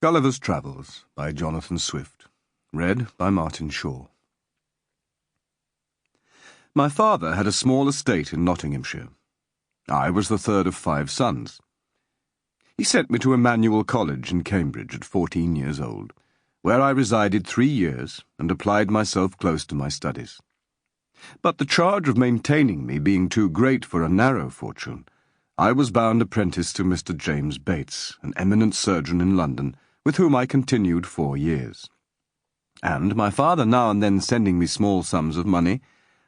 Gulliver's Travels by Jonathan Swift. Read by Martin Shaw. My father had a small estate in Nottinghamshire. I was the third of 5 sons. He sent me to Emmanuel College in Cambridge at 14 years old, where I resided 3 years and applied myself close to my studies. But the charge of maintaining me being too great for a narrow fortune, I was bound apprentice to Mr. James Bates, an eminent surgeon in London, with whom I continued 4 years. And my father now and then sending me small sums of money,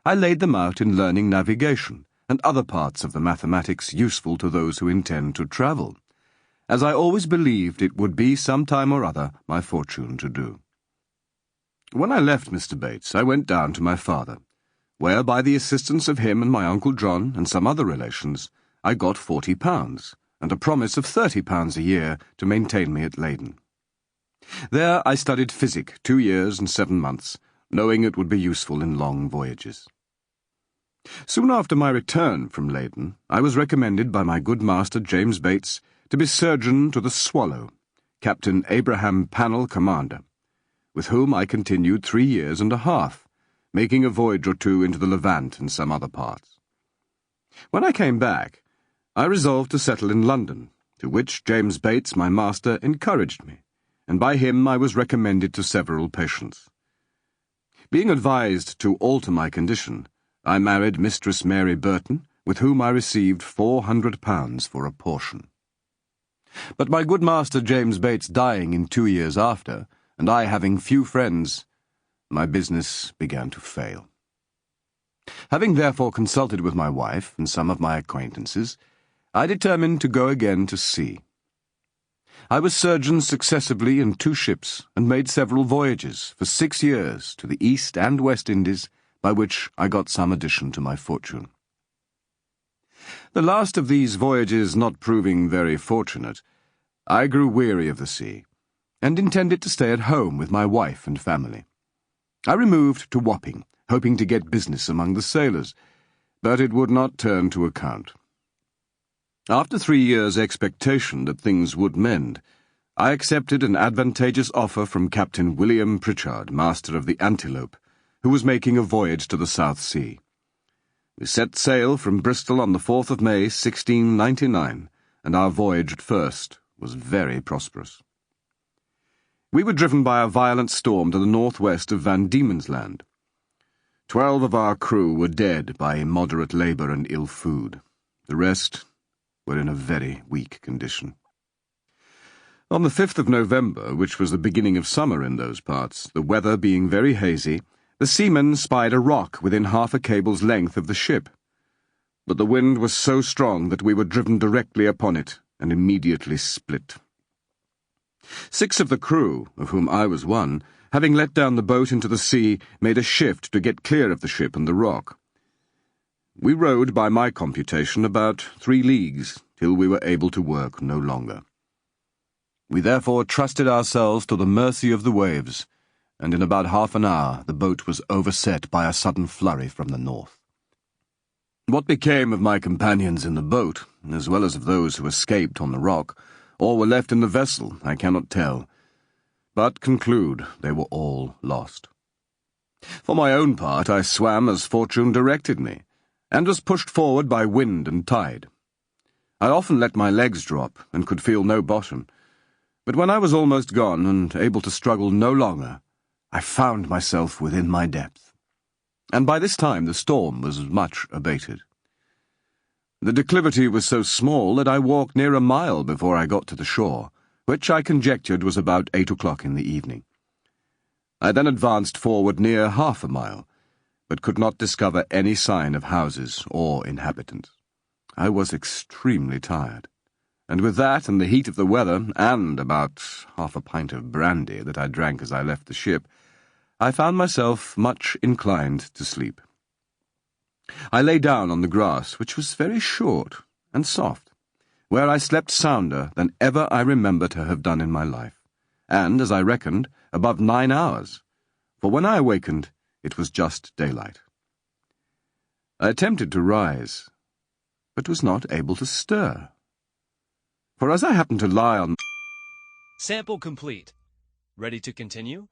I laid them out in learning navigation and other parts of the mathematics useful to those who intend to travel, as I always believed it would be some time or other my fortune to do. When I left Mr. Bates, I went down to my father, where by the assistance of him and my Uncle John and some other relations, I got £40, and a promise of £30 a year to maintain me at Leyden. There I studied physic 2 years and 7 months, knowing it would be useful in long voyages. Soon after my return from Leyden, I was recommended by my good master James Bates to be surgeon to the Swallow, Captain Abraham Pannell, commander, with whom I continued 3 years and a half, making a voyage or two into the Levant and some other parts. When I came back, I resolved to settle in London, to which James Bates, my master, encouraged me, and by him I was recommended to several patients. Being advised to alter my condition, I married Mistress Mary Burton, with whom I received £400 for a portion. But my good master James Bates dying in 2 years after, and I having few friends, my business began to fail. Having therefore consulted with my wife and some of my acquaintances, I determined to go again to sea. I was surgeon successively in 2 ships, and made several voyages for 6 years to the East and West Indies, by which I got some addition to my fortune. The last of these voyages not proving very fortunate, I grew weary of the sea, and intended to stay at home with my wife and family. I removed to Wapping, hoping to get business among the sailors, but it would not turn to account. After 3 years' expectation that things would mend, I accepted an advantageous offer from Captain William Pritchard, master of the Antelope, who was making a voyage to the South Sea. We set sail from Bristol on the 4th of May, 1699, and our voyage at first was very prosperous. We were driven by a violent storm to the northwest of Van Diemen's Land. 12 of our crew were dead by immoderate labour and ill food. The rest were in a very weak condition. On the 5th of November, which was the beginning of summer in those parts, the weather being very hazy, the seamen spied a rock within half a cable's length of the ship. But the wind was so strong that we were driven directly upon it, and immediately split. 6 of the crew, of whom I was one, having let down the boat into the sea, made a shift to get clear of the ship and the rock. We rowed, by my computation, about 3 leagues, till we were able to work no longer. We therefore trusted ourselves to the mercy of the waves, and in about half an hour the boat was overset by a sudden flurry from the north. What became of my companions in the boat, as well as of those who escaped on the rock, or were left in the vessel, I cannot tell, but conclude they were all lost. For my own part, I swam as fortune directed me, and was pushed forward by wind and tide. I often let my legs drop, and could feel no bottom, but when I was almost gone, and able to struggle no longer, I found myself within my depth, and by this time the storm was much abated. The declivity was so small that I walked near a mile before I got to the shore, which I conjectured was about 8 o'clock in the evening. I then advanced forward near half a mile, but could not discover any sign of houses or inhabitants. I was extremely tired, and with that and the heat of the weather, and about half a pint of brandy that I drank as I left the ship, I found myself much inclined to sleep. I lay down on the grass, which was very short and soft, where I slept sounder than ever I remember to have done in my life, and, as I reckoned, above 9 hours, for when I awakened, it was just daylight. I attempted to rise, but was not able to stir, for as I happened to lie on... Sample complete. Ready to continue?